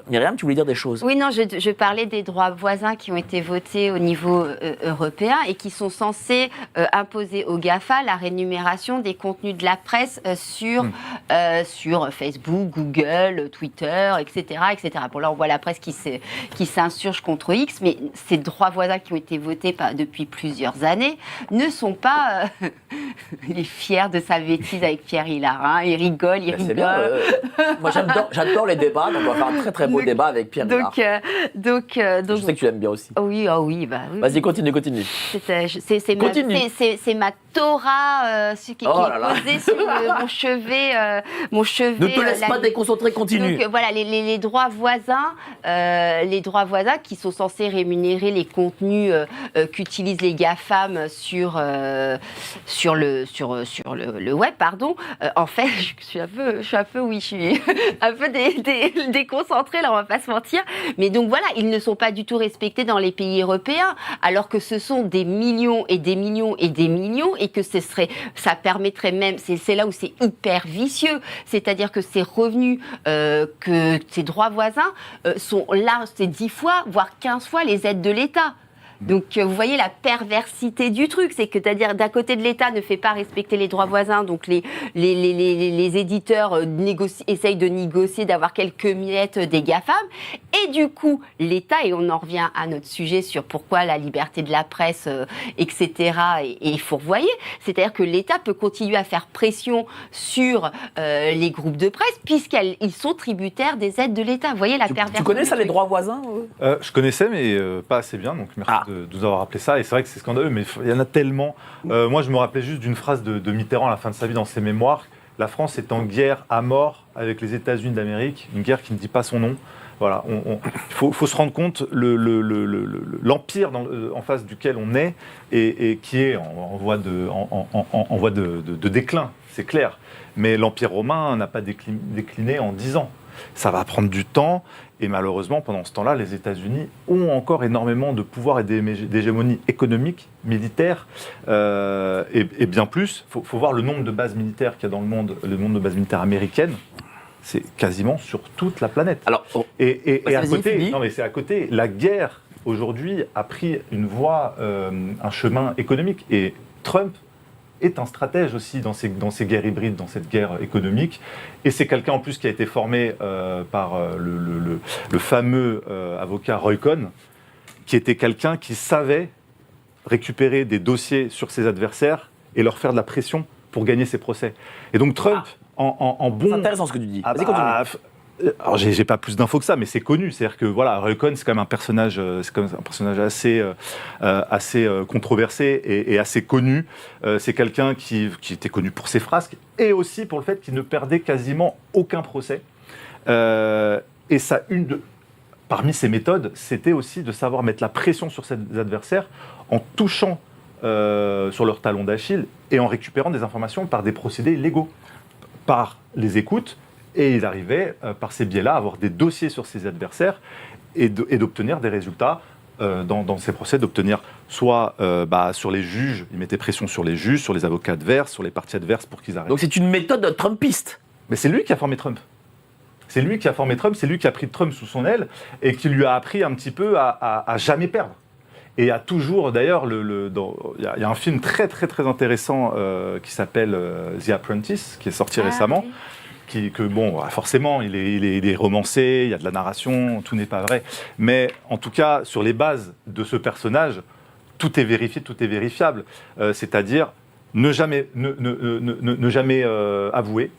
Myriam, tu voulais dire des choses? Oui, non, je parlais des droits voisins qui ont été votés au niveau européen et qui sont censés imposer aux GAFA la rémunération des contenus de la presse sur Facebook, Google, Twitter, etc., etc. Bon, là, on voit la presse qui s'insurge contre X, mais ces droits voisins qui ont été votés depuis plusieurs années ne sont pas... il est fier de sa bêtise avec Pierre Hilarin, il rigole, il rigole. Bien, moi, j'adore les débats, donc on va faire un très très beau débat avec Pierre Hilarin. Donc, je sais que tu l'aimes bien aussi. Oui, oui. Vas-y, continue. C'est ma Torah qui est posée sur mon chevet. Ne te laisse pas déconcentrer, continue. Donc voilà, les droits voisins, qui sont censés rémunérer les contenus qu'utilisent les GAFAM sur le web, pardon. En fait, je suis un peu déconcentrée, là, on va pas se mentir. Mais donc voilà, ils ne sont pas du tout respectés dans les pays européens, alors que ce sont des millions et des millions et des millions, et que ça permettrait même, c'est là où c'est hyper vicieux, c'est-à-dire que ces revenus, que ces droits voisins sont là, c'est 10 fois, voire 15 fois les aides de l'État. Donc, vous voyez la perversité du truc, c'est que, c'est-à-dire, d'un côté de l'État ne fait pas respecter les droits voisins, donc les éditeurs essayent de négocier, d'avoir quelques miettes des GAFAM, et du coup, l'État, et on en revient à notre sujet sur pourquoi la liberté de la presse, etc., est fourvoyée, c'est-à-dire que l'État peut continuer à faire pression sur les groupes de presse, puisqu'ils sont tributaires des aides de l'État. Vous voyez la perversité. Tu connais ça, les droits voisins? Je connaissais, mais pas assez bien, donc merci de nous avoir rappelé ça. Et c'est vrai que c'est scandaleux, mais il y en a tellement. Moi, je me rappelais juste d'une phrase de Mitterrand à la fin de sa vie dans ses mémoires. La France est en guerre à mort avec les États-Unis d'Amérique, une guerre qui ne dit pas son nom. Voilà, il faut se rendre compte l'empire en face duquel on est et qui est en voie de déclin, c'est clair. Mais l'Empire romain n'a pas décliné en 10 ans. Ça va prendre du temps. Et malheureusement, pendant ce temps-là, les États-Unis ont encore énormément de pouvoir et d'hégémonie économique, militaire, et bien plus. Il faut voir le nombre de bases militaires qu'il y a dans le monde de bases militaires américaines. C'est quasiment sur toute la planète. Alors, à côté, la guerre, aujourd'hui, a pris une voie, un chemin économique. Et Trump est un stratège aussi dans ces guerres hybrides, dans cette guerre économique. Et c'est quelqu'un en plus qui a été formé par le fameux avocat Roy Cohn, qui était quelqu'un qui savait récupérer des dossiers sur ses adversaires et leur faire de la pression pour gagner ses procès. Et donc Trump, en bon... C'est intéressant ce que tu dis. Vas-y, continue. Alors, j'ai pas plus d'infos que ça, mais c'est connu. C'est-à-dire que voilà, Roy Cohn, c'est quand même un personnage assez controversé et assez connu. C'est quelqu'un qui était connu pour ses frasques et aussi pour le fait qu'il ne perdait quasiment aucun procès. Et ça, parmi ses méthodes, c'était aussi de savoir mettre la pression sur ses adversaires en touchant sur leur talon d'Achille et en récupérant des informations par des procédés légaux, par les écoutes. Et il arrivait, par ces biais-là, à avoir des dossiers sur ses adversaires et d'obtenir des résultats dans ces procès, d'obtenir soit sur les juges, il mettait pression sur les juges, sur les avocats adverses, sur les parties adverses pour qu'ils arrêtent. Donc c'est une méthode trumpiste. Mais c'est lui qui a formé Trump. C'est lui qui a pris Trump sous son aile et qui lui a appris un petit peu à jamais perdre. Et à toujours, d'ailleurs, il y a un film très très très intéressant qui s'appelle The Apprentice, qui est sorti récemment. Oui. Forcément, il est romancé, il y a de la narration, tout n'est pas vrai. Mais en tout cas, sur les bases de ce personnage, tout est vérifié, tout est vérifiable. C'est-à-dire, ne jamais avouer.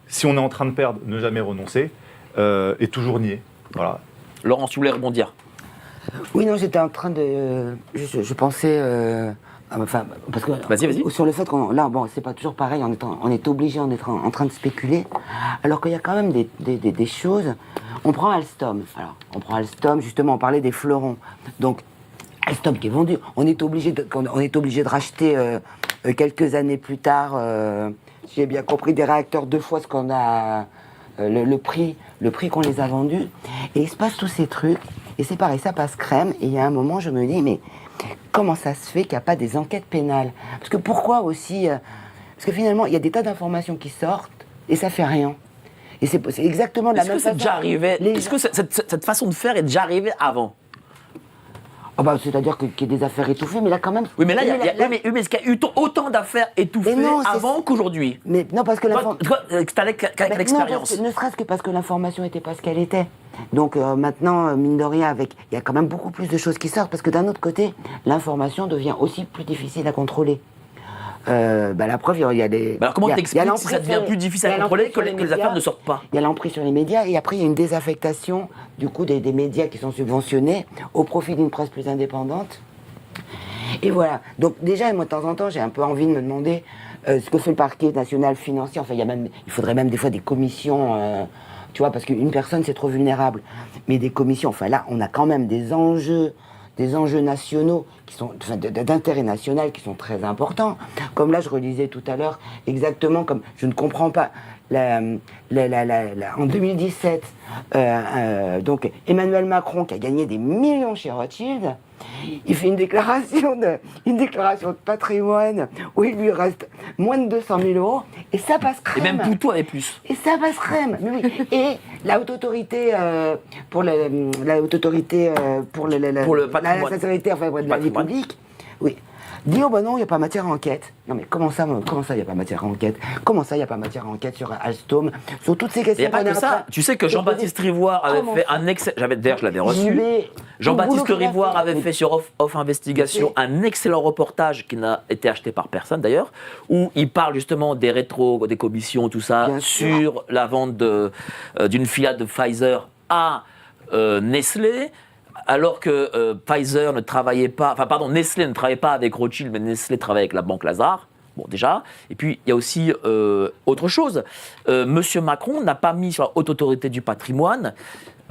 Si on est en train de perdre, ne jamais renoncer. Et toujours nier. Voilà. Laurence, tu voulais rebondir? Oui, non, j'étais en train de... Je pensais... parce que vas-y. Sur le fait c'est pas toujours pareil, on est obligé, on est en train de spéculer, alors qu'il y a quand même des choses. On prend Alstom, justement, on parlait des fleurons. Donc, Alstom qui est vendu, on est obligé de racheter quelques années plus tard, si j'ai bien compris, des réacteurs 2 fois ce qu'on a, le prix qu'on les a vendus. Et il se passe tous ces trucs, et c'est pareil, ça passe crème, et il y a un moment, je me dis, mais comment ça se fait qu'il n'y a pas des enquêtes pénales? Parce que pourquoi aussi... parce que finalement, il y a des tas d'informations qui sortent et ça fait rien. Et c'est exactement de la Est-ce même que c'est façon. déjà arrivé Les- Est-ce que cette façon de faire est déjà arrivée avant? Ah bah, c'est-à-dire qu'il y a des affaires étouffées, mais là quand même. Oui, mais là, mais mais est-ce qu'il y a eu autant d'affaires étouffées Mais non, c'est- avant qu'aujourd'hui? mais non, parce que Toi, t'as Ben, l'expérience. ne serait-ce que parce que l'information n'était pas ce qu'elle était. Donc maintenant, mine de rien, il y a quand même beaucoup plus de choses qui sortent, parce que d'un autre côté, l'information devient aussi plus difficile à contrôler. La preuve, il y a des... Alors comment il y a t'expliques si l'emprise ça devient sur les- plus difficile il y à a contrôler l'emprise sur que les affaires ne sortent pas? Il y a l'emprise sur les médias, et après il y a une désaffectation du coup des médias qui sont subventionnés au profit d'une presse plus indépendante. Et voilà. Donc déjà, moi de temps en temps, j'ai un peu envie de me demander ce que fait le parquet national financier. Enfin, il faudrait même des fois des commissions, tu vois, parce qu'une personne c'est trop vulnérable. Mais des commissions, enfin là, on a quand même des enjeux nationaux qui sont d'intérêt national qui sont très importants. Comme là, je relisais tout à l'heure, exactement comme je ne comprends pas. En 2017, donc Emmanuel Macron, qui a gagné des millions chez Rothschild, il fait une déclaration de patrimoine où il lui reste moins de 200 000 euros, et ça passe crème. Et même Poutou avait plus. Et ça passe crème. Mais oui. Et la haute autorité pour la haute autorité pour le patrimoine. la sincérité, enfin, de la vie Patrimoine. publique, oui. Dit, oh ben non, il n'y a pas matière à enquête. Non mais comment ça, il n'y a pas matière à enquête? Comment ça, il n'y a pas matière à enquête sur Alstom, sur toutes ces Il questions? n'y a pas qu'on est que en ça. train Tu sais que de Jean-Baptiste poser. Rivoire avait Comment fait ça? un excellent... D'ailleurs, je l'avais reçu. Mais Jean-Baptiste le boulot qu'il a Rivoire fait. avait fait sur Off Investigation un excellent reportage qui n'a été acheté par personne d'ailleurs, où il parle justement des des commissions, tout ça, Bien sûr. sur la vente d'une filiale de Pfizer à Nestlé. Alors que Pfizer ne travaillait pas, enfin pardon, Nestlé ne travaillait pas avec Rothschild, mais Nestlé travaillait avec la banque Lazare. Bon, déjà. Et puis, il y a aussi autre chose. Monsieur Macron n'a pas mis sur la haute autorité du patrimoine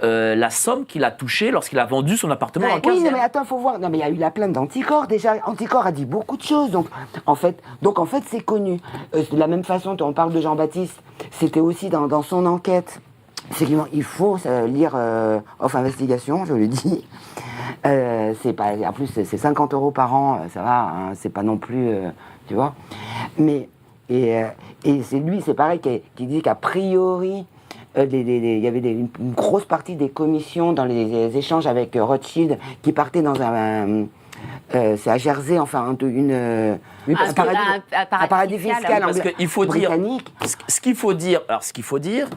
la somme qu'il a touchée lorsqu'il a vendu son appartement dans le 15e. Oui, non, mais attends, faut voir. Non, mais il y a eu la plainte d'Anticor. Déjà, Anticor a dit beaucoup de choses. Donc, en fait, c'est connu. De la même façon, on parle de Jean-Baptiste. C'était aussi dans son enquête. C'est qu'il faut lire Off Investigation, je le dis. C'est pas, en plus, c'est 50 € par an, ça va, hein, c'est pas non plus, tu vois. Mais, et c'est lui, c'est pareil, qui dit qu'a priori, il y avait une grosse partie des commissions dans les échanges avec Rothschild qui partaient dans c'est à Jersey, enfin, Oui, parce un paradis fiscal parce qu'il faut dire, britannique. ce qu'il faut dire,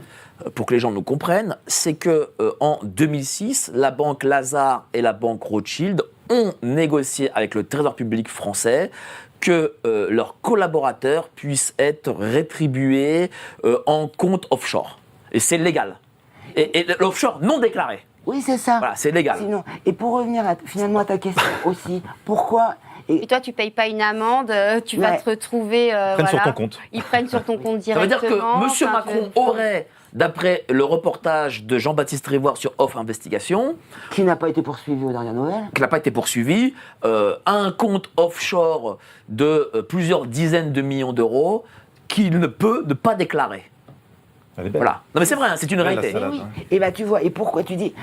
pour que les gens nous comprennent, c'est que en 2006, la banque Lazare et la banque Rothschild ont négocié avec le Trésor public français que leurs collaborateurs puissent être rétribués en compte offshore. Et c'est légal. Et l'offshore non déclaré. Oui, c'est ça. Voilà, c'est légal. Sinon, et pour revenir finalement à ta question aussi, pourquoi... Et toi, tu payes pas une amende, tu vas te retrouver. Ils prennent sur ton compte. Ils prennent sur ton compte Ça veut directement. dire que M. Enfin, Macron aurait, d'après le reportage de Jean-Baptiste Rivoire sur Off Investigation, Qui n'a pas été poursuivi aux dernières nouvelles. qui n'a pas été poursuivi, un compte offshore de plusieurs dizaines de millions d'euros qu'il ne peut ne pas déclarer. Elle est belle. Voilà. Non mais c'est vrai, hein, c'est une Ouais, réalité. la salade. Oui. Et bah tu vois, et pourquoi tu dis,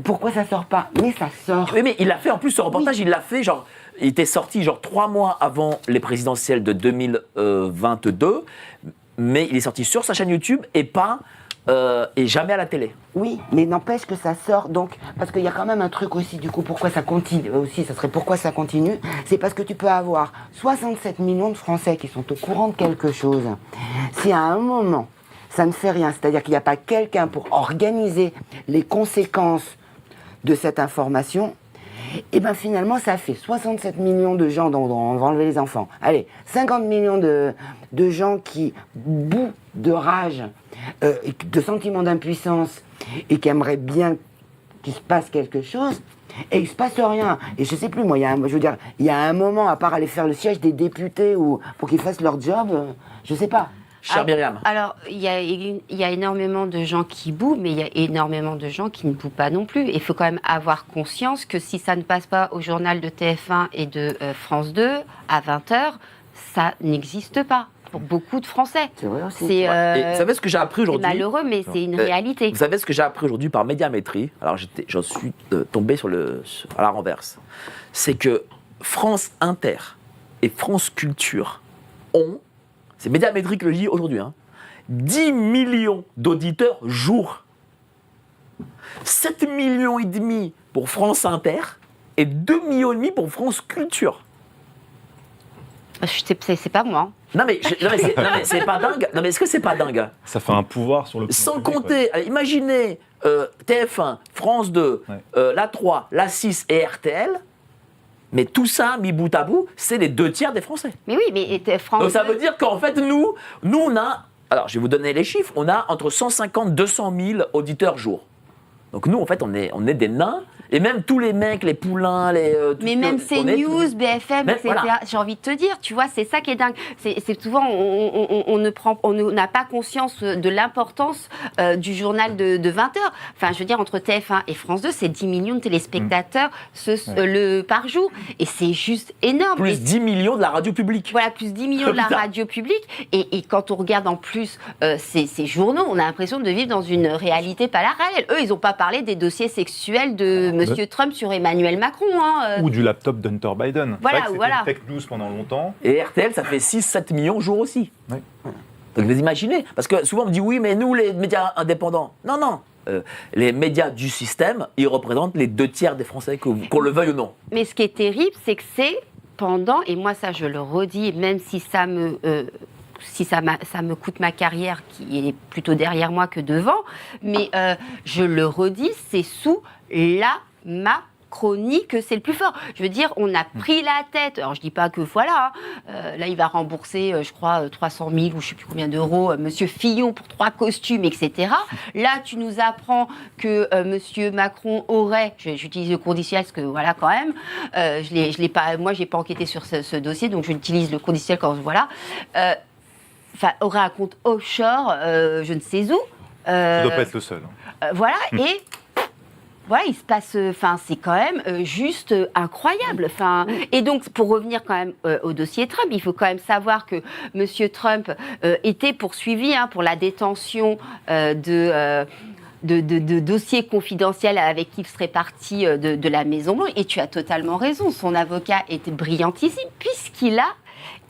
pourquoi ça sort pas? Mais ça sort. Oui, mais il a fait en plus ce reportage, Oui. il l'a fait genre, il était sorti genre 3 mois avant les présidentielles de 2022, mais il est sorti sur sa chaîne YouTube et jamais à la télé. Oui, mais n'empêche que ça sort, donc, parce qu'il y a quand même un truc aussi, du coup, pourquoi ça continue, aussi, ça serait pourquoi ça continue, c'est parce que tu peux avoir 67 millions de Français qui sont au courant de quelque chose. Si à un moment, ça ne fait rien, c'est-à-dire qu'il n'y a pas quelqu'un pour organiser les conséquences de cette information, et bien finalement, ça fait 67 millions de gens dont on va enlever les enfants. Allez, 50 millions de gens qui bouent de rage, de sentiments d'impuissance, et qui aimeraient bien qu'il se passe quelque chose, et il se passe rien. Et je sais plus, moi, il y a un moment, à part aller faire le siège des députés ou pour qu'ils fassent leur job, je sais pas. Cher Myriam. Alors, il y a énormément de gens qui bouent, mais il y a énormément de gens qui ne bouent pas non plus. Il faut quand même avoir conscience que si ça ne passe pas au journal de TF1 et de France 2 à 20h, ça n'existe pas pour beaucoup de Français. C'est vrai aussi. C'est Et vous savez ce que j'ai appris c'est aujourd'hui? malheureux, mais c'est une réalité. Vous savez ce que j'ai appris aujourd'hui par Médiamétrie? Alors j'en suis tombé à la renverse. C'est que France Inter et France Culture ont, c'est Médiamétrie que je dis aujourd'hui, hein, 10 millions d'auditeurs jour. 7,5 millions pour France Inter et 2,5 millions pour France Culture. C'est pas moi. Non mais c'est pas dingue. Non mais est-ce que c'est pas dingue? Ça fait un pouvoir sur le. Sans compter, imaginez TF1, France 2, la 3, la 6 et RTL. Mais tout ça, mis bout à bout, c'est les 2 tiers des Français. Mais oui, mais France. Donc ça veut dire qu'en fait, nous on a. Alors je vais vous donner les chiffres. On a entre 150 et 200 000 auditeurs jour. Donc nous, en fait, on est des nains. Et même tous les mecs, les poulains, mais même CNews, BFM, etc. Voilà. J'ai envie de te dire, tu vois, c'est ça qui est dingue. C'est souvent, on n'a pas conscience de l'importance du journal de 20h. Enfin, je veux dire, entre TF1 et France 2, c'est 10 millions de téléspectateurs par jour. Et c'est juste énorme. Plus 10 millions de la radio publique. Voilà, plus 10 millions de la radio publique. Et quand on regarde en plus ces journaux, on a l'impression de vivre dans une réalité pas la réelle. Eux, ils n'ont pas parlé des dossiers sexuels de Monsieur Trump sur Emmanuel Macron. Ou du laptop d'Hunter Biden. Voilà, c'était voilà. une fake news pendant longtemps. Et RTL, ça fait 6-7 millions jour aussi. Oui. Donc vous imaginez, parce que souvent on me dit oui, mais nous, les médias indépendants. Non. Les médias du système, ils représentent les 2 tiers des Français, qu'on le veuille ou non. Mais ce qui est terrible, c'est que c'est pendant, et moi ça je le redis, même si ça me coûte ma carrière qui est plutôt derrière moi que devant, mais je le redis, c'est sous la Macronie que c'est le plus fort. Je veux dire, on a pris la tête. Alors, je dis pas que voilà, là, il va rembourser, je crois, 300 000 ou je sais plus combien d'euros, Monsieur Fillon pour 3 costumes, etc. Là, tu nous apprends que Monsieur Macron aurait, j'utilise le conditionnel parce que voilà, quand même, je l'ai pas, moi, j'ai pas enquêté sur ce dossier, donc j'utilise le conditionnel quand voilà. Aurait un compte offshore, je ne sais où. Tu ne dois pas être le seul. Voilà, et voilà, il se passe, c'est quand même juste incroyable. Et donc, pour revenir quand même au dossier Trump, il faut quand même savoir que Monsieur Trump était poursuivi pour la détention de dossiers confidentiels avec qui il serait parti de la Maison-Blanche. Et tu as totalement raison, son avocat était brillantissime puisqu'il a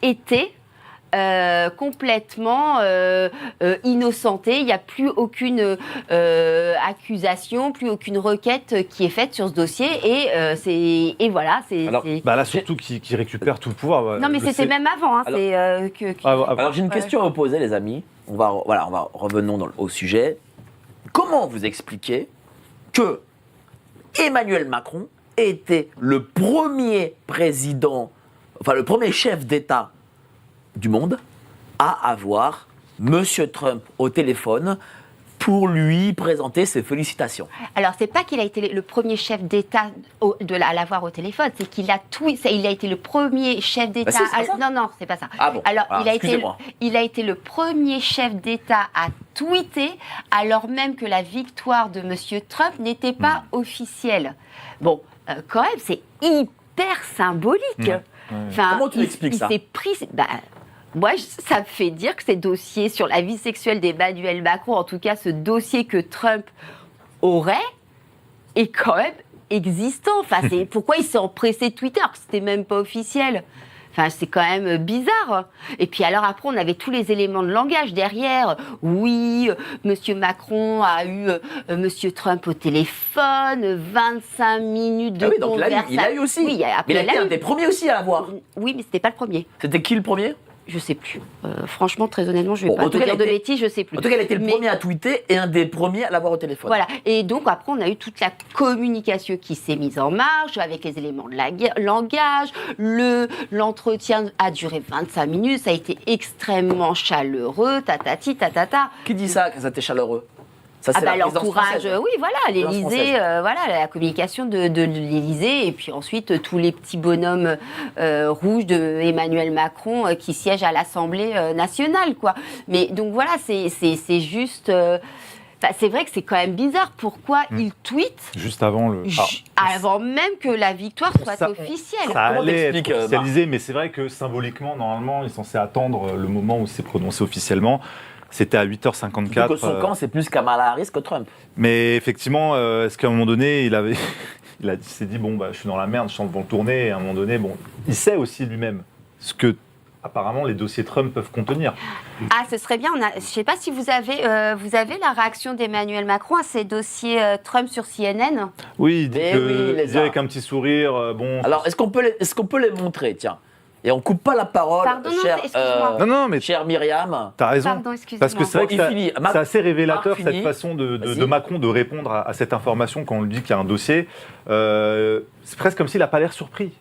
été complètement innocenté. Il n'y a plus aucune accusation, plus aucune requête qui est faite sur ce dossier. Et voilà. Alors, là, surtout qui récupère tout le pouvoir. Non, mais c'était même avant. Alors, j'ai une question à vous poser, les amis. Revenons au sujet. Comment vous expliquez que Emmanuel Macron était le premier président, le premier chef d'État du monde à avoir Monsieur Trump au téléphone pour lui présenter ses félicitations? Alors, c'est pas qu'il a été le premier chef d'État à l'avoir au téléphone, c'est qu'il a il a été le premier chef d'État. Non, c'est pas ça. Ah bon. Alors, il a été le premier chef d'État à tweeter, alors même que la victoire de Monsieur Trump n'était pas officielle. Bon, quand même, c'est hyper symbolique. Comment tu expliques ça? Il s'est pris. Moi, ça me fait dire que ces dossiers sur la vie sexuelle d'Emmanuel Macron, en tout cas ce dossier que Trump aurait, est quand même existant. Pourquoi il s'est empressé de Twitter, que c'était même pas officiel? C'est quand même bizarre. Et puis alors après, on avait tous les éléments de langage derrière. Oui, Monsieur Macron a eu Monsieur Trump au téléphone, 25 minutes de conversation. Il a eu aussi. Oui, mais il a été un des premiers aussi à l'avoir. Oui, mais c'était pas le premier. C'était qui le premier? Je sais plus. Franchement, très honnêtement, je vais pas te dire de bêtises, je sais plus. En tout cas, il a été le premier à tweeter et un des premiers à l'avoir au téléphone. Voilà. Et donc, après, on a eu toute la communication qui s'est mise en marche avec les éléments de langage. L'entretien a duré 25 minutes. Ça a été extrêmement chaleureux. Tatati, tatata. Qui dit ça, que ça a été chaleureux? Ça, c'est l'encourage, oui, voilà, l'Élysée, la communication de l'Élysée, et puis ensuite tous les petits bonhommes rouges de Emmanuel Macron qui siègent à l'Assemblée nationale, quoi. Mais donc voilà, c'est juste. C'est vrai que c'est quand même bizarre. Pourquoi il tweet juste avant avant même que la victoire soit officielle. Ça allait être officialisé, mais c'est vrai que symboliquement, normalement, il est censé attendre le moment où c'est prononcé officiellement. C'était à 8h54. Donc son camp, c'est plus Kamala Harris que Trump. Mais effectivement, est-ce qu'à un moment donné, il s'est dit, je suis dans la merde, je suis devant le tourner, et à un moment donné, il sait aussi lui-même ce que apparemment les dossiers Trump peuvent contenir. Ah, ce serait bien. Je ne sais pas si vous avez la réaction d'Emmanuel Macron à ces dossiers Trump sur CNN. Oui, il dit, Mais que, oui, il les il dit a. avec un petit sourire, bon... Alors, est-ce qu'on peut les montrer, tiens? Et on coupe pas la parole, Pardon, non, chère, excuse-moi. Non, mais chère Myriam. t'as raison. Pardon, excusez-moi. Parce que c'est vrai Bon, il que finit. c'est assez révélateur Marc finit. cette façon de Vas-y. Macron de répondre à cette information quand on lui dit qu'il y a un dossier. C'est presque comme s'il n'a pas l'air surpris.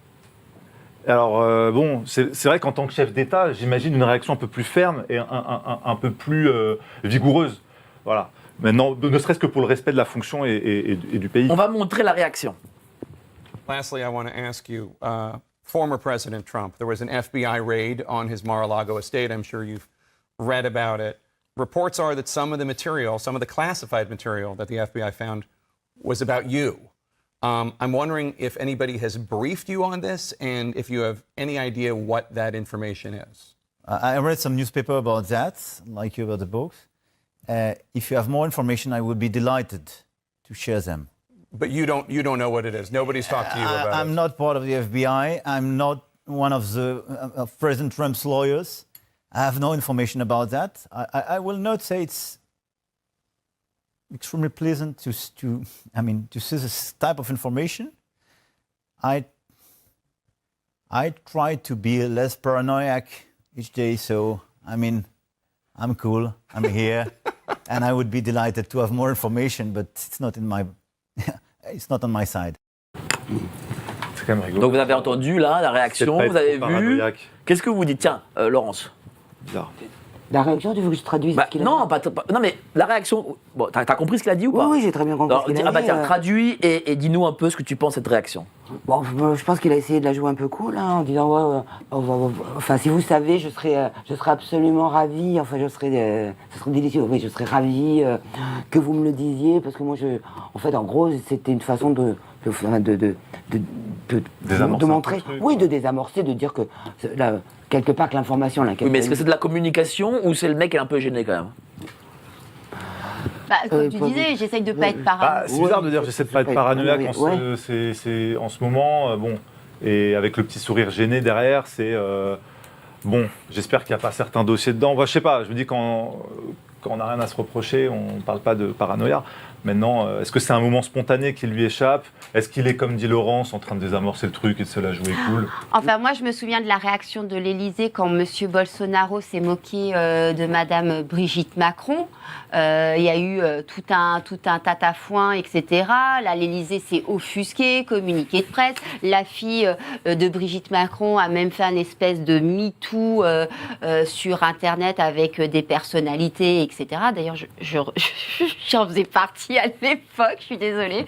Alors bon, c'est vrai qu'en tant que chef d'État, j'imagine une réaction un peu plus ferme et un peu plus vigoureuse. Voilà. Maintenant, ne serait-ce que pour le respect de la fonction et du pays. On va montrer la réaction. Lastly, I want to ask you, former President Trump, there was an FBI raid on his Mar-a-Lago estate. I'm sure you've read about it. Reports are that some of the material, some of the classified material that the FBI found was about you. I'm wondering if anybody has briefed you on this and if you have any idea what that information is. I read some newspaper about that, like you about the books. If you have more information, I would be delighted to share them. But you don't know what it is. Nobody's talked to you about I'm it. not part of the FBI. I'm not one of the of President Trump's lawyers. I have no information about that. I will not say it's extremely pleasant to see this type of information. I try to be less paranoid each day, so I'm cool. I'm here, and I would be delighted to have more information, but it's not on my side. C'est quand même rigolo. Donc vous avez entendu là la réaction, C'est vous pas avez trop vu. paranoïaque. Qu'est-ce que vous dites? Tiens, Laurence. Bizarre. La réaction, tu veux que je traduise Bah, ce qu'il a non, dit non, mais la réaction. Bon, t'as compris ce qu'il a dit ou Oui, pas? oui, j'ai très bien compris. Alors, ce qu'il a ah bah dit, tiens, traduis et dis-nous un peu ce que tu penses de cette réaction. Bon, je pense qu'il a essayé de la jouer un peu cool, hein, en disant enfin, si vous savez, je serais absolument ravi. Enfin, ce serait délicieux. Oui, je serais ravi que vous me le disiez, parce que moi, en fait, en gros, c'était une façon de Désamorcer montrer, un peu le truc. oui, de désamorcer, de dire que là, quelque part que l'information, là, Oui, mais est-ce que c'est de la communication ou c'est le mec qui est un peu gêné quand même? Bah, comme tu pas disais, vous. j'essaye de Oui. pas être parano. C'est bizarre de dire j'essaie de pas être paranoïaque en Ouais. en ce moment, bon, et avec le petit sourire gêné derrière, c'est bon, j'espère qu'il n'y a pas certains dossiers dedans. Moi, je sais pas, je me dis quand on n'a rien à se reprocher, on ne parle pas de paranoïa. Maintenant, est-ce que c'est un moment spontané qui lui échappe? Est-ce qu'il est, comme dit Laurence, en train de désamorcer le truc et de se la jouer cool? Enfin, moi, je me souviens de la réaction de l'Élysée quand M. Bolsonaro s'est moqué de Mme Brigitte Macron. Il y a eu tout un tatafouin, etc. Là, l'Élysée s'est offusqué, communiqué de presse. La fille de Brigitte Macron a même fait un espèce de MeToo sur Internet avec des personnalités, etc. D'ailleurs, j'en faisais partie à l'époque, je suis désolée.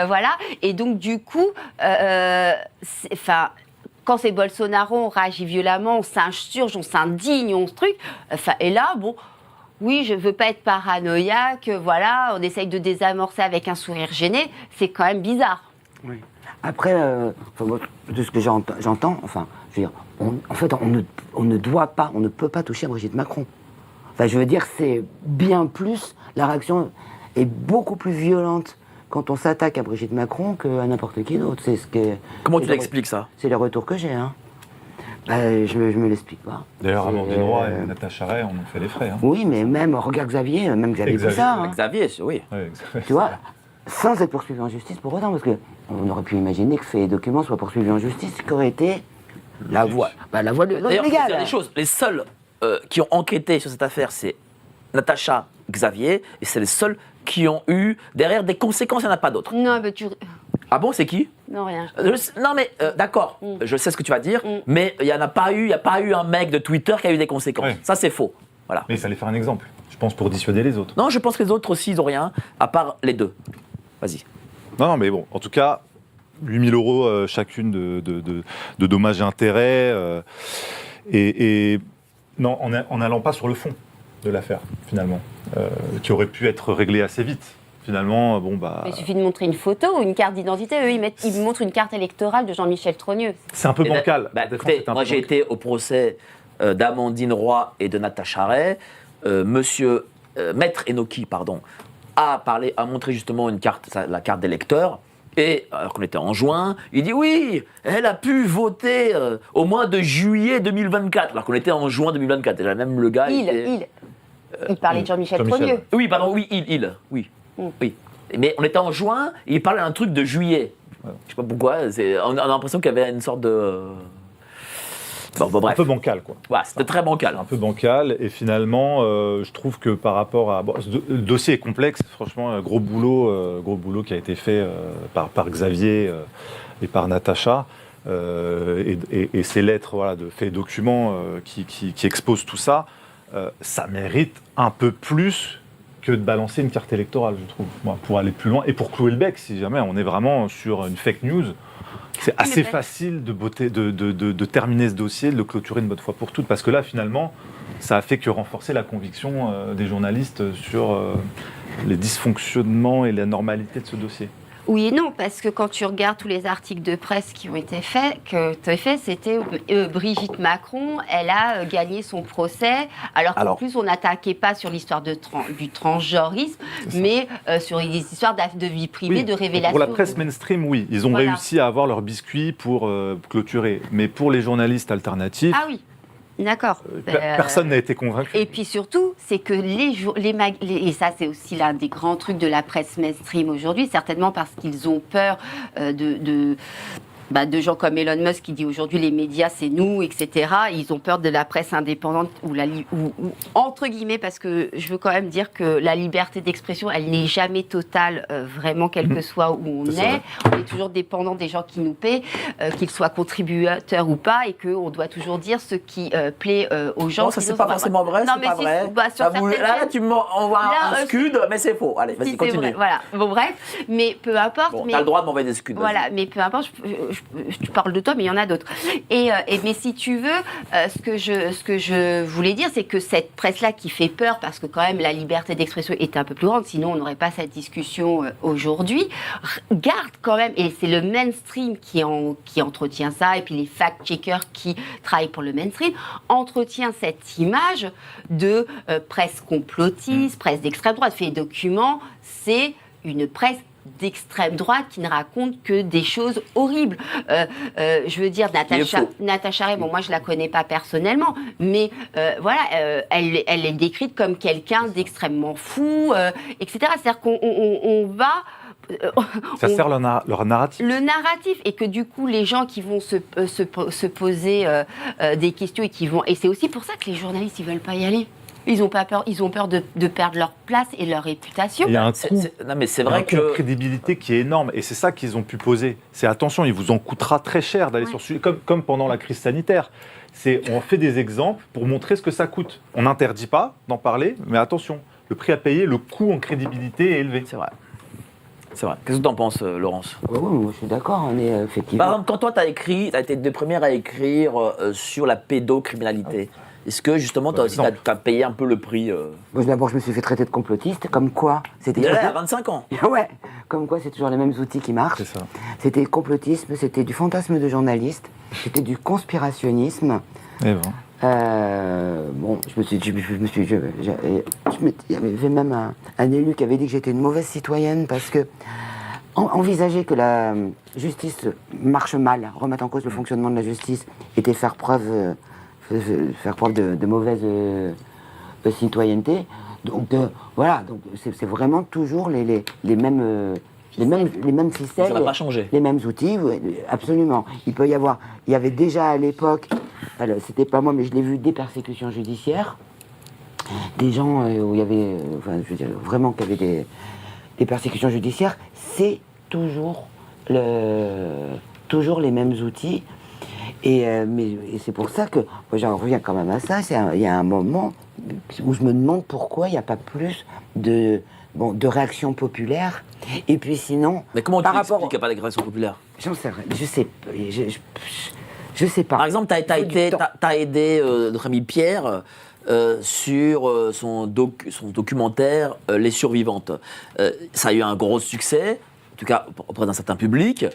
Voilà. Et donc, du coup, quand c'est Bolsonaro, on réagit violemment, on s'insurge, on s'indigne, on se truc. Et là, bon, oui, je veux pas être paranoïaque, voilà, on essaye de désamorcer avec un sourire gêné, c'est quand même bizarre. Oui. Après, moi, de ce que j'entends, enfin, je veux dire, on ne doit pas, on ne peut pas toucher à Brigitte Macron. Enfin, je veux dire, c'est bien plus, la réaction est beaucoup plus violente quand on s'attaque à Brigitte Macron qu'à n'importe qui d'autre. Comment tu l'expliques ça? C'est les retours que j'ai, hein. Je me l'explique pas. D'ailleurs, Amandine Roy et Natacha Ray en ont fait les frais. Hein. Oui, mais même, regarde Xavier fait ça. Hein. Xavier, oui. Ouais, Tu vois, sans être poursuivi en justice pour autant, parce qu'on aurait pu imaginer que Faits et Documents soient poursuivis en justice, ce qui aurait été la voie D'ailleurs, légale. c'est des choses. Les seuls qui ont enquêté sur cette affaire, c'est Natacha, Xavier, et c'est les seuls qui ont eu derrière des conséquences. Il n'y en a pas d'autres. Non, mais Ah bon, c'est qui? Non, rien. Non mais d'accord, je sais ce que tu vas dire, mais il n'y a pas eu un mec de Twitter qui a eu des conséquences. Ouais. Ça c'est faux. Voilà. Mais il fallait faire un exemple, je pense, pour dissuader les autres. Non, je pense que les autres aussi, ils n'ont rien, à part les deux. Vas-y. Non, mais bon, en tout cas, 8 000 € chacune de dommages et intérêts. Et non, en n'allant pas sur le fond de l'affaire, finalement, qui aurait pu être réglé assez vite. Finalement, bon, bah. Il suffit de montrer une photo ou une carte d'identité. Eux, ils montrent une carte électorale de Jean-Michel Trogneux. C'est un peu Et bancal. bah, La défense écoutez, est un moi peu j'ai bancale. été au procès d'Amandine Roy et de Natacha Ray. Maître Enoki, pardon, a montré justement la carte d'électeur. Et alors qu'on était en juin, il dit oui, elle a pu voter au mois de juillet 2024, alors qu'on était en juin 2024. Déjà, même le gars. Il parlait de Jean-Michel Trogneux. Oui, pardon, oui, oui. Oui. Mais on était en juin, et il parlait d'un truc de juillet. Ouais. Je sais pas pourquoi, on a l'impression qu'il y avait une sorte de. Bon, bref. Un peu bancal, quoi. Ouais, c'était très bancal. Un peu bancal, et finalement, je trouve que par rapport à... Bon, le dossier est complexe, franchement, gros boulot qui a été fait par Xavier et par Natacha, et ces lettres de faits et documents qui exposent tout ça, ça mérite un peu plus que de balancer une carte électorale, je trouve, pour aller plus loin, et pour clouer le bec, si jamais on est vraiment sur une fake news. C'est assez facile de terminer ce dossier, de le clôturer une bonne fois pour toutes, parce que là, finalement, ça a fait que renforcer la conviction des journalistes sur les dysfonctionnements et la normalité de ce dossier. Oui et non, parce que quand tu regardes tous les articles de presse qui ont été faits, c'était Brigitte Macron, elle a gagné son procès, alors qu'en plus on n'attaquait pas sur l'histoire du transgenrisme, mais sur des histoires de vie privée, de révélation. Pour la presse mainstream, oui, ils ont réussi à avoir leur biscuit pour clôturer, mais pour les journalistes alternatifs... Ah oui. D'accord. Personne n'a été convaincu. Et puis surtout, c'est que et ça c'est aussi l'un des grands trucs de la presse mainstream aujourd'hui, certainement parce qu'ils ont peur de gens comme Elon Musk qui dit aujourd'hui les médias c'est nous, etc. Ils ont peur de la presse indépendante ou entre guillemets, parce que je veux quand même dire que la liberté d'expression elle n'est jamais totale, vraiment, quel que soit où on est. On est toujours dépendant des gens qui nous paient, qu'ils soient contributeurs ou pas, et qu'on doit toujours dire ce qui plaît aux gens. Non, ça c'est pas forcément vrai, c'est pas vrai. Là tu m'envoies un scud, mais c'est faux. Allez, vas-y, continue. Voilà, bon bref, mais peu importe. Bon, t'as le droit de m'envoyer des scuds. Voilà, mais peu importe, je parle de toi, mais il y en a d'autres. Mais si tu veux, ce que je voulais dire, c'est que cette presse-là qui fait peur, parce que quand même la liberté d'expression est un peu plus grande, sinon on n'aurait pas cette discussion aujourd'hui, garde quand même, et c'est le mainstream qui entretient ça, et puis les fact-checkers qui travaillent pour le mainstream, entretient cette image de presse complotiste, presse d'extrême droite, fait documents, c'est une presse d'extrême droite qui ne raconte que des choses horribles. Je veux dire, Natacha Ray, bon, moi je la connais pas personnellement, mais voilà, elle est décrite comme quelqu'un d'extrêmement fou, etc. C'est-à-dire qu'on va... Ça sert leur narratif. Le narratif, et que du coup les gens qui vont se poser des questions et c'est aussi pour ça que les journalistes ils veulent pas y aller. Ils ont pas peur, ils ont peur de perdre leur place et leur réputation. Il y a un coût, non, mais c'est vrai de crédibilité qui est énorme, et c'est ça qu'ils ont pu poser. C'est attention, il vous en coûtera très cher d'aller sur ce sujet, comme pendant la crise sanitaire. On fait des exemples pour montrer ce que ça coûte. On n'interdit pas d'en parler, mais attention, le prix à payer, le coût en crédibilité est élevé. C'est vrai. C'est vrai. Qu'est-ce que tu en penses, Laurence ? Oui, moi, je suis d'accord, on est effectivement... Par exemple, quand toi, tu as été des premières à écrire sur la pédocriminalité, est-ce que justement, toi aussi, tu as payé un peu le prix Moi, d'abord, je me suis fait traiter de complotiste, comme quoi... C'était à 25 ans. Ouais, comme quoi c'est toujours les mêmes outils qui marchent. C'est ça. C'était le complotisme, c'était du fantasme de journaliste, c'était du conspirationnisme. Et bon. Bon, il y avait même un élu qui avait dit que j'étais une mauvaise citoyenne parce que envisager que la justice marche mal, remettre en cause le fonctionnement de la justice, était faire preuve de mauvaise citoyenneté. Donc voilà, donc c'est vraiment toujours les mêmes ficelles, ça n'a pas changé. Les mêmes outils, absolument. Il y avait déjà à l'époque, alors c'était pas moi, mais je l'ai vu, des persécutions judiciaires, des gens où il y avait, je veux dire, vraiment qu'il y avait des persécutions judiciaires. C'est toujours les mêmes outils. Et c'est pour ça que, moi, j'en reviens quand même à ça, il y a un moment où je me demande pourquoi il n'y a pas plus de réaction populaire. Et puis sinon... Mais comment tu expliques qu'il n'y a pas de réaction populaire ? J'en sais rien, je sais pas. Par exemple, t'as aidé notre ami Pierre sur son documentaire Les Survivantes. Ça a eu un gros succès, en tout cas auprès d'un certain public.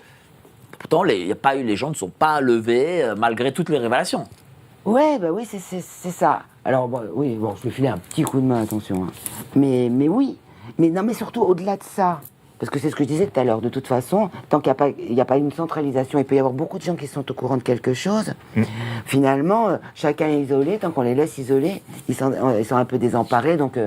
Pourtant, les gens ne sont pas levés malgré toutes les révélations. Ouais, bah oui, c'est ça. Alors, oui, je vais filer un petit coup de main, attention. Hein. Mais oui. Mais non, mais surtout, au-delà de ça, parce que c'est ce que je disais tout à l'heure, de toute façon, tant qu'il n'y a pas une centralisation, il peut y avoir beaucoup de gens qui sont au courant de quelque chose. Finalement, chacun est isolé, tant qu'on les laisse isolés, ils sont un peu désemparés, donc...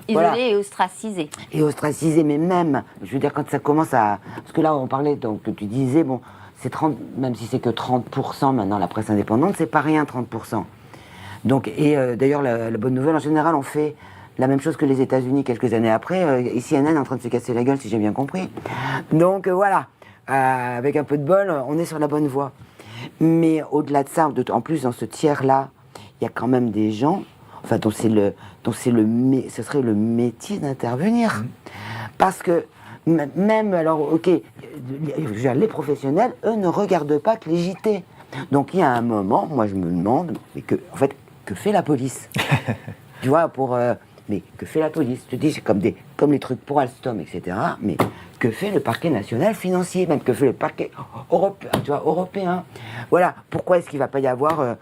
Isolés voilà. et ostracisés. Et ostracisés, mais même, je veux dire, quand ça commence à... Parce que là, on parlait, donc, tu disais, bon, c'est 30, même si c'est que 30% maintenant, la presse indépendante, c'est pas rien, 30%. Donc, et d'ailleurs, la bonne nouvelle, en général, on fait la même chose que les États-Unis quelques années après. Et CNN est en train de se casser la gueule, si j'ai bien compris. Donc, voilà. Avec un peu de bol, on est sur la bonne voie. Mais au-delà de ça, en plus, dans ce tiers-là, il y a quand même des gens... Enfin, ce serait le métier d'intervenir. Parce que, même, alors, ok, les professionnels, eux, ne regardent pas que les JT. Donc, il y a un moment, moi, je me demande, mais en fait, que fait la police? Tu vois, mais que fait la police? Je te dis, c'est comme les trucs pour Alstom, etc. Mais que fait le parquet national financier? Même que fait le parquet européen, tu vois, européen? Voilà. Pourquoi est-ce qu'il ne va pas y avoir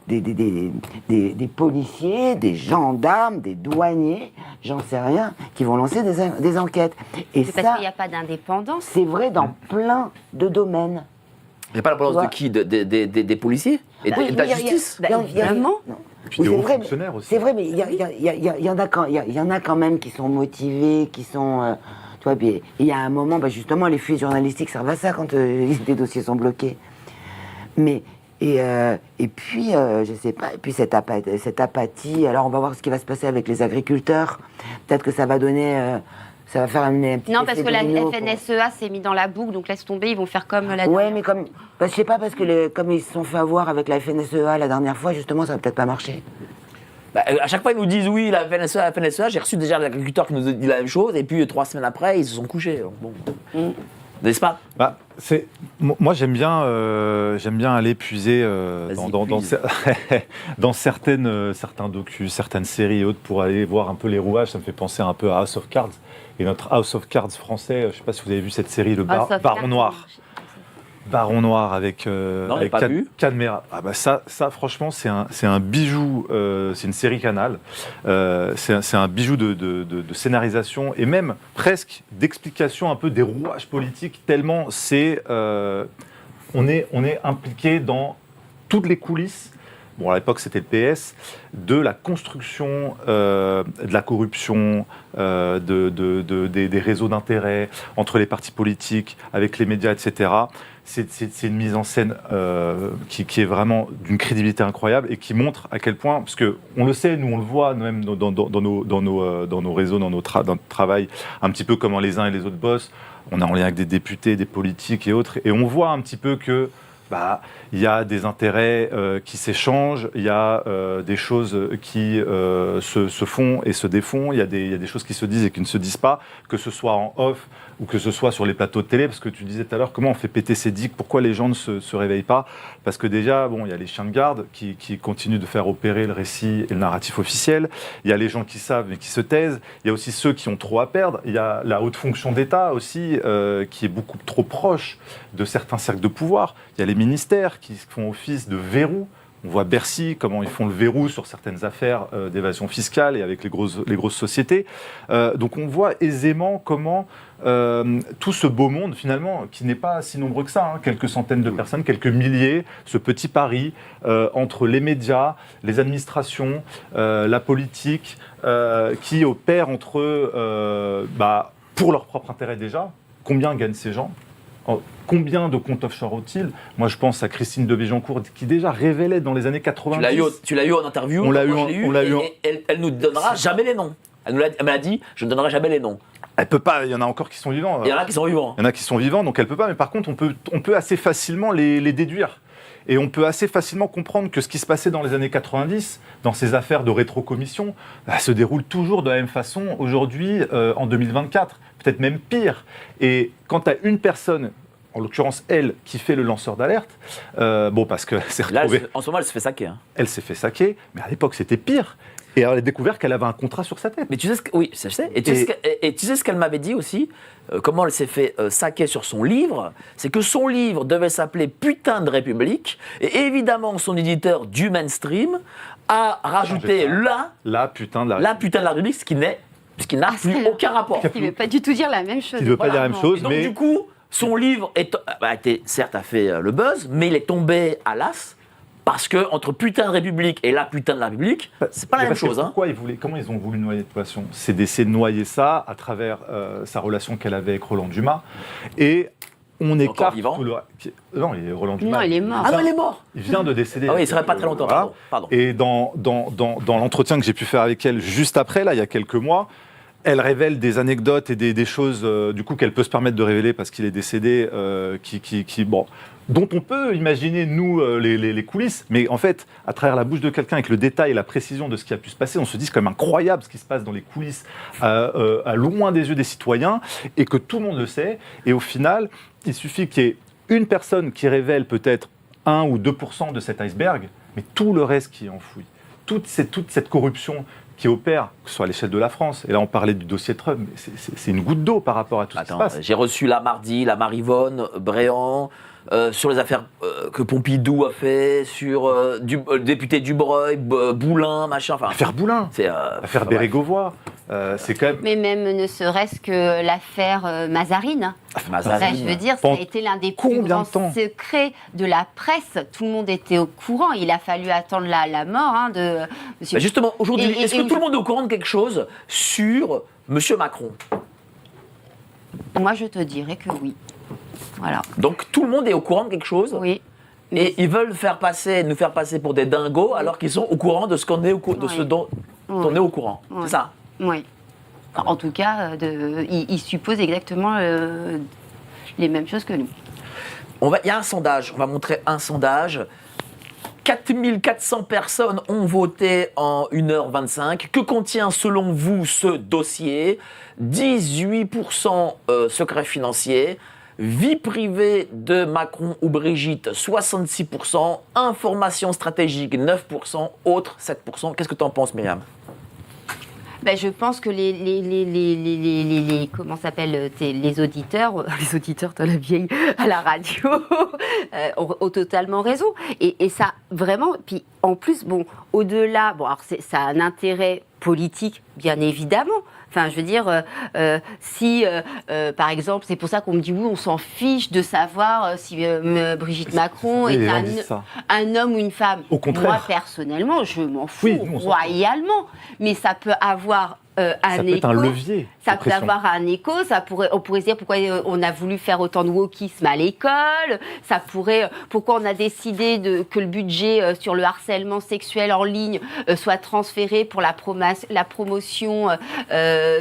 des policiers, des gendarmes, des douaniers, j'en sais rien, qui vont lancer des enquêtes? Et C'est parce qu'il n'y a pas d'indépendance. c'est vrai dans plein de domaines. Il n'y a pas la présence de qui? Des policiers et de la justice? Évidemment. Puis des c'est hauts vrai, fonctionnaires aussi. C'est vrai, mais il y en a quand même qui sont motivés, qui sont... tu vois, puis il y a un moment, justement, les fuites journalistiques servent à ça quand des dossiers sont bloqués. Mais... Et puis, je sais pas, et puis cette apathie, alors on va voir ce qui va se passer avec les agriculteurs. Peut-être que ça va donner... ça va faire amener un petit Non, effet parce que la domino FNSEA s'est mis dans la boucle, donc laisse tomber, ils vont faire comme la Ouais, dernière. mais comme... je sais pas, parce que comme ils se sont fait avoir avec la FNSEA la dernière fois, justement, ça va peut-être pas marcher. À chaque fois, ils nous disent oui, la FNSEA. J'ai reçu déjà l'agriculteur qui nous a dit la même chose, et puis 3 semaines après, ils se sont couchés. Donc, bon. N'est-ce pas? Moi, j'aime bien aller puiser dans certains docus, certaines séries et autres pour aller voir un peu les rouages. Ça me fait penser un peu à House of Cards. Et notre House of Cards français, je ne sais pas si vous avez vu cette série, le Baron Noir. Baron Noir avec Cadmera. Ça, franchement, c'est un bijou. C'est une série Canal. C'est un bijou de scénarisation et même presque d'explication un peu des rouages politiques. Tellement on est impliqué dans toutes les coulisses. Bon, à l'époque, c'était le PS, de la construction de la corruption, des réseaux d'intérêt entre les partis politiques, avec les médias, etc. C'est une mise en scène qui est vraiment d'une crédibilité incroyable et qui montre à quel point, parce qu'on le sait, nous on le voit même dans nos réseaux, dans notre travail, un petit peu comment les uns et les autres bossent. On est en lien avec des députés, des politiques et autres, et on voit un petit peu que il y a des intérêts qui s'échangent, il y a des choses qui se font et se défont, il y a des choses qui se disent et qui ne se disent pas, que ce soit en off ou que ce soit sur les plateaux de télé, parce que tu disais tout à l'heure, comment on fait péter ces digues, pourquoi les gens ne se réveillent pas? Parce que déjà, il y a les chiens de garde qui continuent de faire opérer le récit et le narratif officiel, il y a les gens qui savent mais qui se taisent, il y a aussi ceux qui ont trop à perdre, il y a la haute fonction d'État aussi, qui est beaucoup trop proche de certains cercles de pouvoir, il y a les ministères qui font office de verrou. On voit Bercy, comment ils font le verrou sur certaines affaires d'évasion fiscale et avec les grosses sociétés. Donc on voit aisément comment tout ce beau monde, finalement, qui n'est pas si nombreux que ça, quelques centaines de personnes, quelques milliers, ce petit pari entre les médias, les administrations, la politique, qui opèrent entre eux pour leur propre intérêt déjà. Combien gagnent ces gens ? Combien de comptes offshore ont-ils? Moi, je pense à Christine de Béjancourt qui déjà révélait dans les années 90. Tu l'as eu en interview. On l'a eu. Elle nous donnera jamais les noms. Elle m'a dit, je ne donnerai jamais les noms. Elle peut pas. Il y en a encore qui sont vivants. Il y en a qui sont vivants. Il y en a qui sont vivants, donc elle peut pas. Mais par contre, on peut assez facilement les déduire. Et on peut assez facilement comprendre que ce qui se passait dans les années 90, dans ces affaires de rétrocommission, se déroule toujours de la même façon aujourd'hui, en 2024, peut-être même pire. Et quand tu as une personne, en l'occurrence elle, qui fait le lanceur d'alerte, parce que c'est retrouvé... Là, en ce moment, elle se fait saquer. Elle s'est fait saquer, mais à l'époque, c'était pire. Et elle a découvert qu'elle avait un contrat sur sa tête. Mais tu sais oui, je sais. Et tu sais ce qu'elle m'avait dit aussi, comment elle s'est fait saquer sur son livre, c'est que son livre devait s'appeler Putain de République, et évidemment son éditeur du mainstream a rajouté la putain de la République, ce qui n'est Ce qui n'a plus aucun rapport. Il ne veut pas du tout dire la même chose. Il ne veut pas dire la même chose, Et donc, mais du coup, son livre certes a fait le buzz, mais il est tombé à l'as parce que entre putain de République et la putain de la République, c'est pas la même chose. Hein. Comment ils ont voulu noyer de poisson? C'est d'essayer de noyer ça à travers sa relation qu'elle avait avec Roland Dumas. Et on écarte vivant tout le... Non, Roland Dumas. Non, il est mort. Ah non, il est mort. Il vient de décéder. Ah oui, il serait pas très longtemps. Voilà. Pardon. Et dans l'entretien que j'ai pu faire avec elle juste après, là, il y a quelques mois, elle révèle des anecdotes et des choses du coup qu'elle peut se permettre de révéler parce qu'il est décédé, dont on peut imaginer, nous, les coulisses. Mais en fait, à travers la bouche de quelqu'un, avec le détail et la précision de ce qui a pu se passer, on se dit c'est quand même incroyable ce qui se passe dans les coulisses, à loin des yeux des citoyens, et que tout le monde le sait. Et au final, il suffit qu'il y ait une personne qui révèle peut-être 1 ou 2% de cet iceberg, mais tout le reste qui est enfoui. Toute cette corruption qui opère, que ce soit à l'échelle de la France, et là on parlait du dossier Trump, mais c'est une goutte d'eau par rapport à tout ce qui se passe. J'ai reçu la Marivonne, Bréant, sur les affaires que Pompidou a fait, sur le député Dubreuil, Boulin, machin. Enfin, L'affaire Boulin, l'affaire Bérégovoy, c'est quand même... Mais même ne serait-ce que l'affaire Mazarine. Mazarine. Je veux dire, ça a été l'un des plus grands secrets de la presse. Tout le monde était au courant. Il a fallu attendre la mort de monsieur. Mais justement, aujourd'hui, est-ce que tout le monde est au courant de quelque chose sur monsieur Macron? Moi, je te dirais que oui. Voilà. Donc tout le monde est au courant de quelque chose. Oui. Et ils veulent nous faire passer pour des dingos alors qu'ils sont au courant de ce qu'on est de ce dont on est au courant. Oui. C'est ça? Oui. En tout cas, ils supposent exactement les mêmes choses que nous. Il y a un sondage, on va montrer un sondage. 4400 personnes ont voté en 1h25. Que contient selon vous ce dossier? 18% secret financier. Vie privée de Macron ou Brigitte, 66%. Information stratégique, 9%. Autres, 7%. Qu'est-ce que tu en penses, Myriam? Je pense que les comment s'appelle les auditeurs de la vieille à la radio ont totalement raison et ça vraiment. Puis en plus au-delà alors ça a un intérêt politique bien évidemment. Enfin, je veux dire, si, par exemple, c'est pour ça qu'on me dit oui, on s'en fiche de savoir si Brigitte Macron est un homme ou une femme. Au contraire. Moi, personnellement, je m'en fous royalement. Mais ça peut avoir un écho. Ça peut être un levier. Ça peut avoir un écho. On pourrait se dire pourquoi on a voulu faire autant de wokisme à l'école. Pourquoi on a décidé que le budget sur le harcèlement sexuel en ligne soit transféré pour la promotion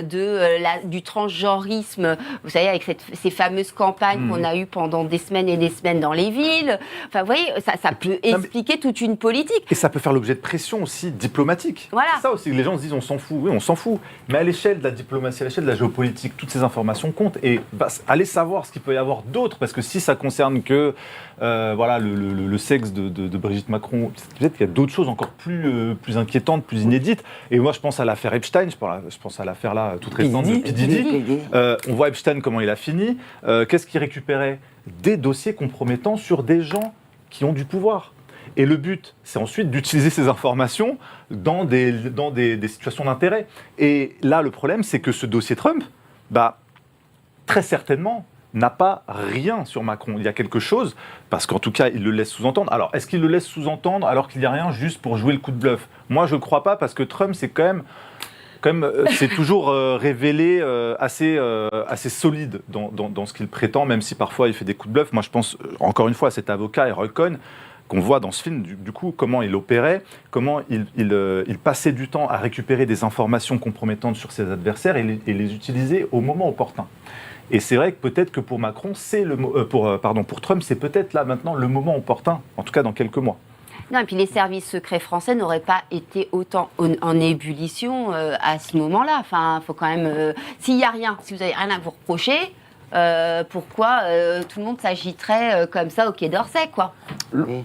du transgenrisme. Vous savez, avec ces fameuses campagnes qu'on a eues pendant des semaines et des semaines dans les villes. Enfin, vous voyez, ça peut expliquer toute une politique. Et ça peut faire l'objet de pression aussi diplomatique. Voilà. C'est ça aussi, les gens se disent on s'en fout. Oui, on s'en fout. Mais à l'échelle de la diplomatie, à l'échelle de la géopolitique, toutes ces informations comptent. Et allez savoir ce qu'il peut y avoir d'autre. Parce que si ça concerne que le sexe de Brigitte Macron, peut-être qu'il y a d'autres choses encore plus inquiétantes, plus inédites. Et moi, je pense à l'affaire Epstein. Je pense à l'affaire là, toute récente de P. Diddy. On voit Epstein, comment il a fini. Qu'est-ce qu'il récupérait? Des dossiers compromettants sur des gens qui ont du pouvoir. Et le but, c'est ensuite d'utiliser ces informations dans des situations d'intérêt. Et là, le problème, c'est que ce dossier Trump, très certainement, n'a pas rien sur Macron. Il y a quelque chose, parce qu'en tout cas, il le laisse sous-entendre. Alors, est-ce qu'il le laisse sous-entendre alors qu'il n'y a rien juste pour jouer le coup de bluff? Moi, je ne crois pas, parce que Trump, c'est quand même c'est toujours révélé assez solide dans ce qu'il prétend, même si parfois il fait des coups de bluff. Moi, je pense, encore une fois, à cet avocat, Errol Cohn, qu'on voit dans ce film, du coup, comment il opérait, comment il passait du temps à récupérer des informations compromettantes sur ses adversaires et les utiliser au moment opportun. Et c'est vrai que peut-être que pour Macron, pour Trump, c'est peut-être là maintenant le moment opportun, en tout cas dans quelques mois. Non, et puis les services secrets français n'auraient pas été autant en ébullition à ce moment-là. Enfin, il faut quand même... s'il n'y a rien, si vous n'avez rien à vous reprocher, pourquoi tout le monde s'agiterait comme ça au Quai d'Orsay, quoi.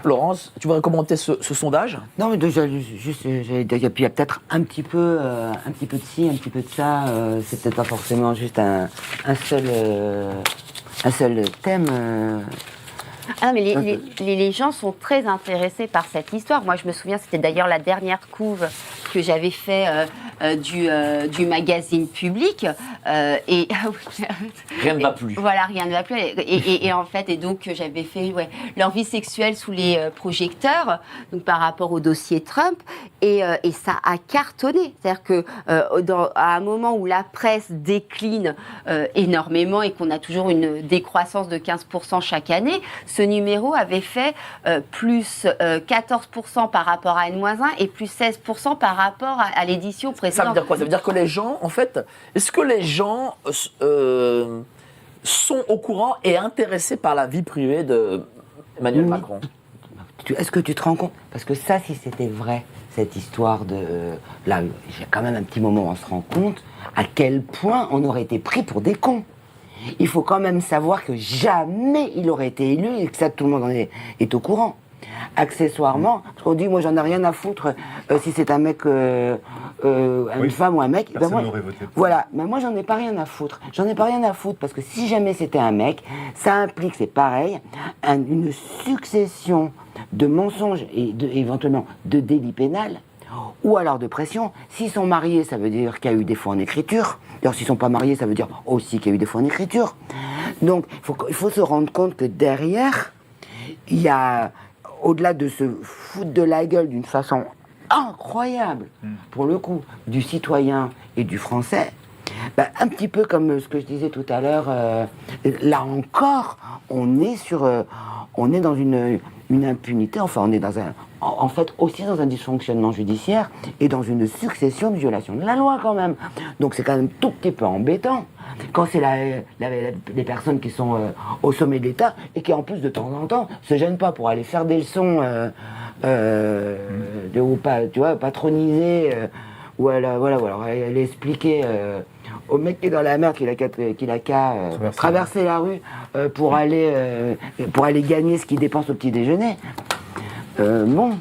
Laurence, tu voudrais commenter ce sondage? Non, mais déjà, juste, il y a peut-être un petit peu de ci, un petit peu de ça. C'est peut-être pas forcément juste un seul thème. Ah, mais les gens sont très intéressés par cette histoire. Moi, je me souviens, c'était d'ailleurs la dernière couve que j'avais fait du magazine Public. Et Rien ne va plus. Voilà, rien ne va plus. Et en fait, et donc j'avais fait leur vie sexuelle sous les projecteurs, donc par rapport au dossier Trump, et ça a cartonné. C'est-à-dire que à un moment où la presse décline énormément et qu'on a toujours une décroissance de 15% chaque année, ce numéro avait fait plus 14% par rapport à N-1 et plus 16% par rapport à l'édition précédente. Ça veut dire quoi? Ça veut dire que les gens, en fait, est-ce que les gens sont au courant et intéressés par la vie privée d'Emmanuel Macron? Est-ce que tu te rends compte? Parce que ça, si c'était vrai, cette histoire de... Là, j'ai quand même un petit moment où on se rend compte à quel point on aurait été pris pour des cons. Il faut quand même savoir que jamais il aurait été élu et que ça, tout le monde en est au courant. Accessoirement, parce qu'on dit, moi, j'en ai rien à foutre si c'est un mec, une femme ou un mec. Personne moi, n'aurait voté pour. voilà, mais moi, j'en ai pas rien à foutre. J'en ai pas rien à foutre parce que si jamais c'était un mec, ça implique, c'est pareil, une succession de mensonges et éventuellement de délits pénals ou alors de pression. S'ils sont mariés, ça veut dire qu'il y a eu des faux en écriture. D'ailleurs, s'ils ne sont pas mariés, ça veut dire aussi qu'il y a eu des faux en écriture. Donc, il faut se rendre compte que derrière, il y a, au-delà de se foutre de la gueule d'une façon incroyable, pour le coup, du citoyen et du français, un petit peu comme ce que je disais tout à l'heure, là encore, on est dans une impunité, enfin on est en fait aussi dans un dysfonctionnement judiciaire et dans une succession de violations de la loi quand même. Donc c'est quand même tout petit peu embêtant quand c'est les personnes qui sont au sommet de l'État et qui en plus de temps en temps se gênent pas pour aller faire des leçons ou pas, tu vois, patroniser ou alors aller expliquer au mec qui est dans la mer qu'il a qu'à traverser la rue pour aller gagner ce qu'il dépense au petit déjeuner. Bon,